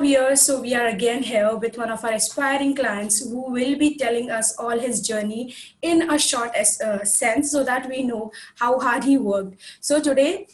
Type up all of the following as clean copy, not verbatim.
viewers, so we are again here with one of our aspiring clients who will be telling us all his journey in a short sense so that we know how hard he worked. So today,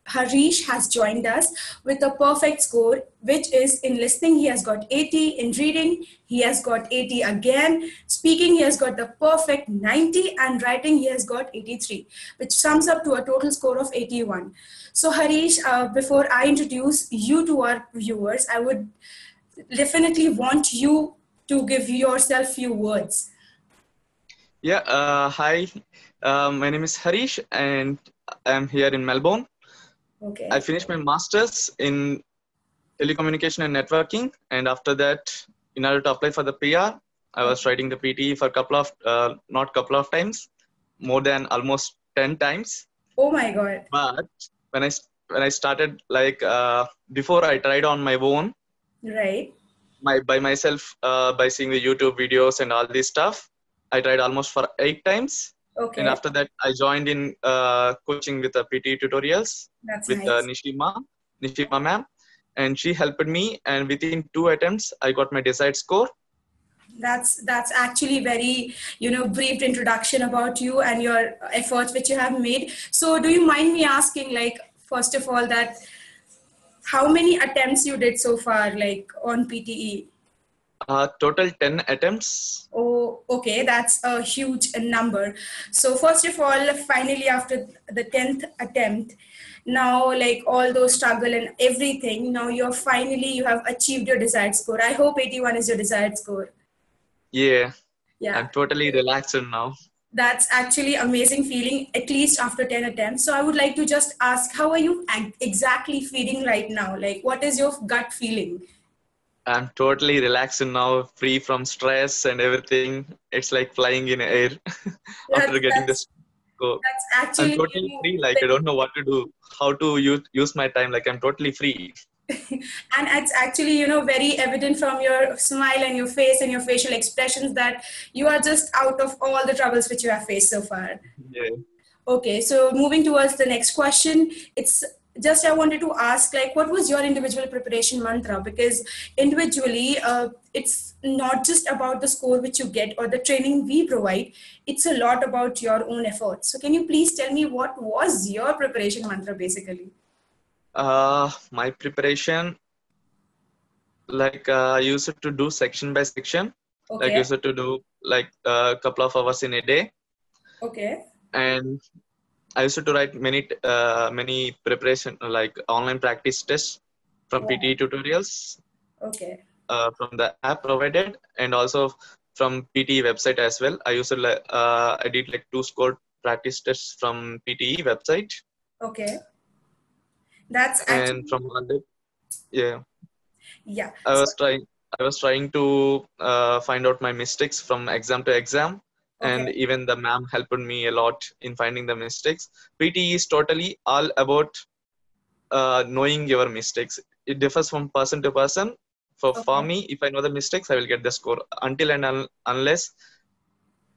Harish has joined us with a perfect score, which is in listening, he has got 80, in reading, he has got 80 again, speaking, he has got the perfect 90, and writing, he has got 83, which sums up to a total score of 81. So Harish, before I introduce you to our viewers, I would definitely want you to give yourself few words. Yeah, hi. My name is Harish and I'm here in Melbourne. Okay. I finished my master's in Telecommunication and Networking, and after that, in order to apply for the PR, I was writing the PTE for not couple of times, more than almost 10 times. Oh my God. But when I started, before I tried on my own, Right. by myself, by seeing the YouTube videos and all this stuff, I tried almost for 8 times. And Okay. after that, I joined in coaching with the PTE Tutorials That's with nice. Nishima ma'am, and she helped me. And within 2 attempts, I got my desired score. That's actually very brief introduction about you and your efforts which you have made. So do you mind me asking, like, first of all, that how many attempts you did so far, like on PTE? Total 10 attempts. Oh, okay, that's a huge number. So first of all, finally after the 10th attempt, now like all those struggle and everything, now you have achieved your desired score. I hope 81 is your desired score. Yeah, Yeah. I'm totally relaxed now. That's actually amazing feeling, at least after 10 attempts. So I would like to just ask, how are you exactly feeling right now? Like, what is your gut feeling? I'm totally relaxed now, free from stress and everything. It's like flying in air after That's, getting that's, this score. that's I'm actually, totally free. Like, I don't know what to do, how to use my time. Like, I'm totally free. and it's actually, very evident from your smile and your face and your facial expressions that you are just out of all the troubles which you have faced so far. Yeah. Okay, so moving towards the next question, it's just I wanted to ask, like, what was your individual preparation mantra? Because individually, it's not just about the score which you get or the training we provide, it's a lot about your own efforts. So can you please tell me what was your preparation mantra basically? My preparation, I used to do section by section. Like, I Okay, used to do like a couple of hours in a day, okay, and I used to write many preparation like online practice tests from wow, PTE Tutorials, okay, from the app provided, and also from PTE website as well. I did like 2 score practice tests from PTE website, okay. That's and actually, from Monday, yeah, yeah. I So, was trying. I was trying to find out my mistakes from exam to exam, and okay, even the ma'am helped me a lot in finding the mistakes. PTE is totally all about knowing your mistakes. It differs from person to person. For okay. me, if I know the mistakes, I will get the score. Until and unless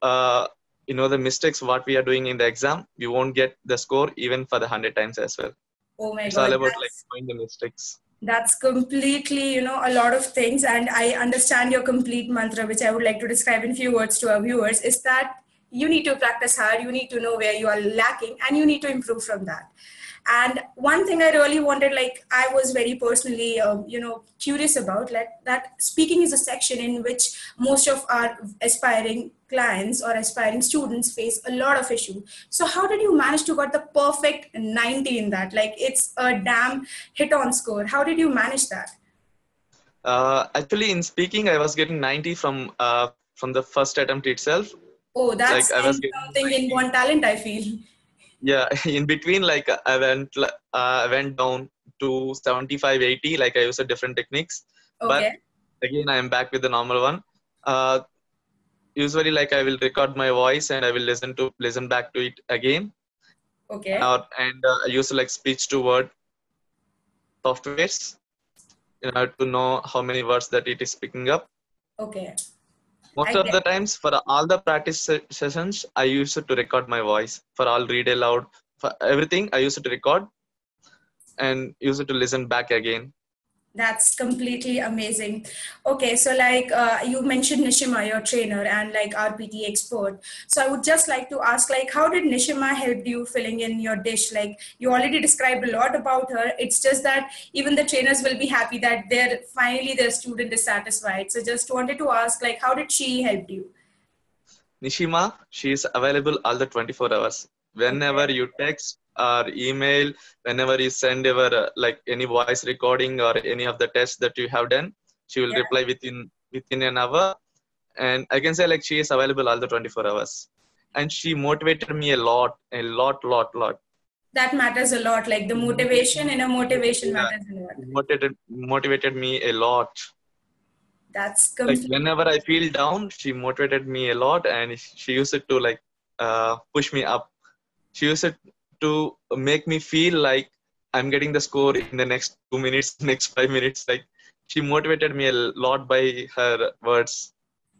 uh, you know the mistakes what we are doing in the exam, we won't get the score even for the 100 times as well. Oh my It's all God, about like knowing the mistakes. that's completely, a lot of things. And I understand your complete mantra, which I would like to describe in few words to our viewers, is that you need to practice hard, you need to know where you are lacking, and you need to improve from that. And one thing I really wanted, like I was very personally, curious about, like that speaking is a section in which most of our aspiring clients or aspiring students face a lot of issue. So how did you manage to got the perfect 90 in that? Like it's a damn hit on score. How did you manage that? Actually, in speaking, I was getting 90 from the first attempt itself. Oh, Like that's I was and getting something in 90. one talent, I feel. Yeah, in between, like I went down to 75, 80. Like I used different techniques, but Okay, again, I am back with the normal one. Uh, Usually, like I will record my voice and I will listen back to it again. okay, I use like speech to word softwares in order to know how many words that it is picking up. okay. Most I of get the times, for all the practice sessions, I used to record my voice. For all read aloud, for everything, I used to record and use it to listen back again. That's completely amazing. Okay, so like you mentioned Nishima, your trainer and like RPT expert. So I would just like to ask, like, how did Nishima help you filling in your dish? Like you already described a lot about her. It's just that even the trainers will be happy that their student is satisfied. So just wanted to ask, like, how did she help you? Nishima, she is available all the 24 hours. Whenever Okay. you text or email, whenever you send your like any voice recording or any of the tests that you have done, she will Yeah. reply within an hour. And I can say like she is available all the 24 hours. And she motivated me a lot. That matters a lot. Like the motivation in a motivation Yeah, matters a lot. motivated me a lot. That's Like completely. whenever I feel down, she motivated me a lot, and she used it to like push me up. She used it to make me feel like I'm getting the score in the next 2 minutes, next 5 minutes. Like she motivated me a lot by her words.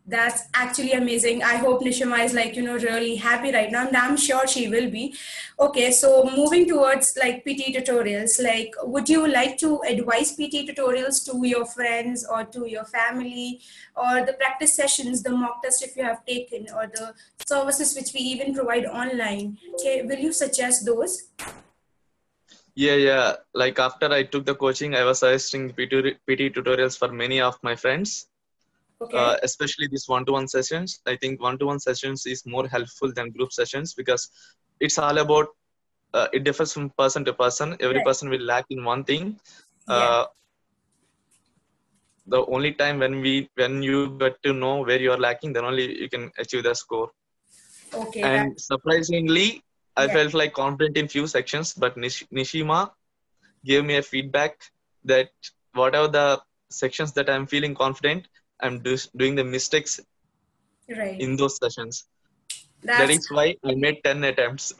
That's actually amazing. I hope Nishima is like, really happy right now. And I'm sure she will be. Okay, so moving towards like PT tutorials, like would you like to advise PT tutorials to your friends or to your family or the practice sessions, the mock test if you have taken or the services which we even provide online? Okay, will you suggest those? Yeah. Like after I took the coaching, I was suggesting PT tutorials for many of my friends, Okay, especially these one-to-one sessions. I think one-to-one sessions is more helpful than group sessions because it's all about it differs from person to person. Every right. person will lack in one thing. Yeah. Uh, the only time when you get to know where you are lacking, then only you can achieve the score. Okay, And that's, surprisingly, I yeah. felt like confident in few sections, but Nishima gave me a feedback that whatever the sections that I'm feeling confident, doing the mistakes Right. in those sessions. That That's is why I made 10 attempts.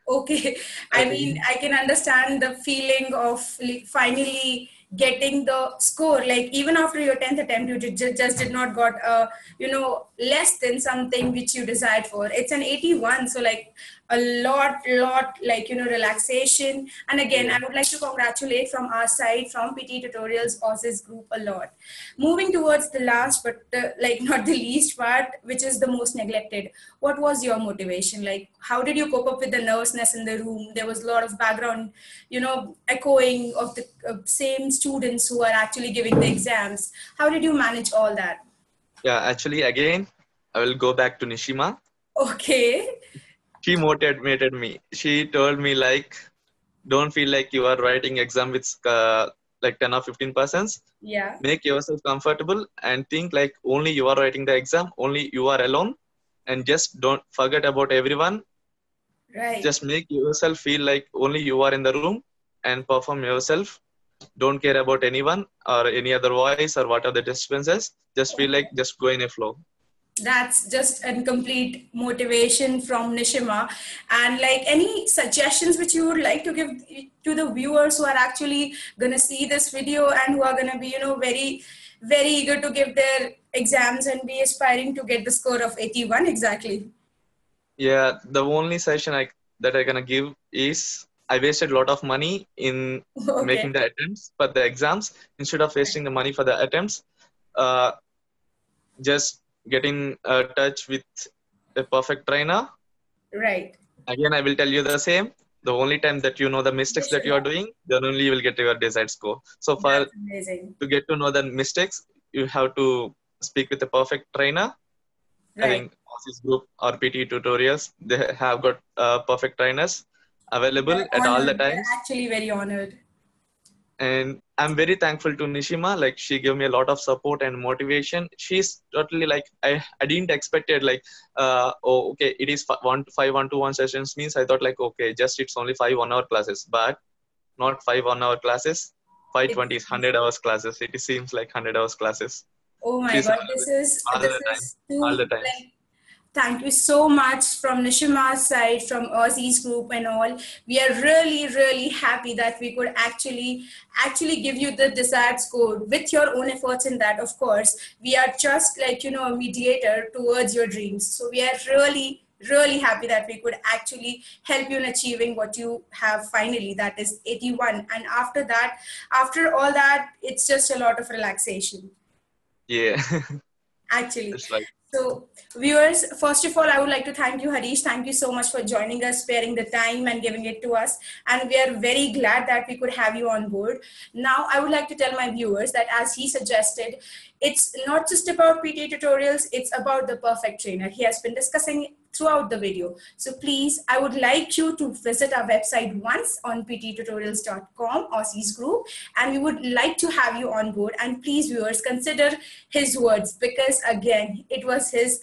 okay. I I mean, think. I can understand the feeling of like finally getting the score. Like even after your 10th attempt, you just did not got less than something which you desired for. It's an 81, so like a lot like relaxation. And again, I Yeah. would like to congratulate from our side, from PT Tutorials Ausis Group a lot. Moving towards the last, but like not the least part, which is the most neglected. What was your motivation? Like, how did you cope up with the nervousness in the room? There was a lot of background, echoing of the same students who are actually giving the exams. How did you manage all that? Yeah, actually, again, I will go back to Nishima. Okay. She motivated me. She told me like, don't feel like you are writing exam with like 10 or 15%. Yeah. Make yourself comfortable and think like only you are writing the exam, only you are alone, and just don't forget about everyone. Right. Just make yourself feel like only you are in the room and perform yourself. Don't care about anyone or any other voice or what are the disturbances. Just feel like Okay. just go in a flow. That's just a complete motivation from Nishima. And like any suggestions which you would like to give to the viewers who are actually gonna see this video and who are gonna be, very, very eager to give their exams and be aspiring to get the score of 81 exactly. Yeah, the only session that I gonna give is I wasted a lot of money in making Okay. the attempts for the exams. Instead of wasting the money for the attempts, uh, just get in touch with a perfect trainer. Right. Again, I will tell you the same. The only time that you know the mistakes that you are Nishima. doing, then only you will get your desired score. So for That's amazing. to get to know the mistakes, you have to speak with a perfect trainer. I Right. think Aussie's group or PT tutorials, they have got perfect trainers We available are at all the honored. We are times. actually very honored. And I'm very thankful to Nishima. Like she gave me a lot of support and motivation. She's totally like I didn't expect it. Like oh okay, it is 1 to 5 1-to-1 sessions means I thought like okay, just it's only 5 1 hour classes, but not 5 1 hour classes. 520 It's is 100 hours classes. It seems like 100 hours classes. oh my She's god, available all this the time, is too all the times. like thank you so much from Nishima's side, from Aussie's group and all. We are really happy that we could actually give you the desired score with your own efforts in that, of course. We are just like, a mediator towards your dreams. So we are really happy that we could actually help you in achieving what you have finally, that is 81. And after that, after all that, it's just a lot of relaxation. Yeah. Actually. That's right. So, viewers, first of all, I would like to thank you, Harish. Thank you so much for joining us, sparing the time and giving it to us. And we are very glad that we could have you on board. Now, I would like to tell my viewers that, as he suggested, it's not just about PTE tutorials, it's about the perfect trainer. He has been discussing throughout the video. So please, I would like you to visit our website once on ptetutorials.com, Aussie's group, and we would like to have you on board. And please, viewers, consider his words, because again, it was his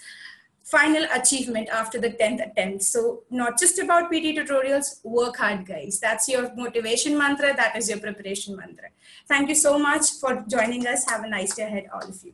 final achievement after the 10th attempt. So not just about PTE tutorials, work hard, guys. That's your motivation mantra. That is your preparation mantra. Thank you so much for joining us. Have a nice day ahead, all of you.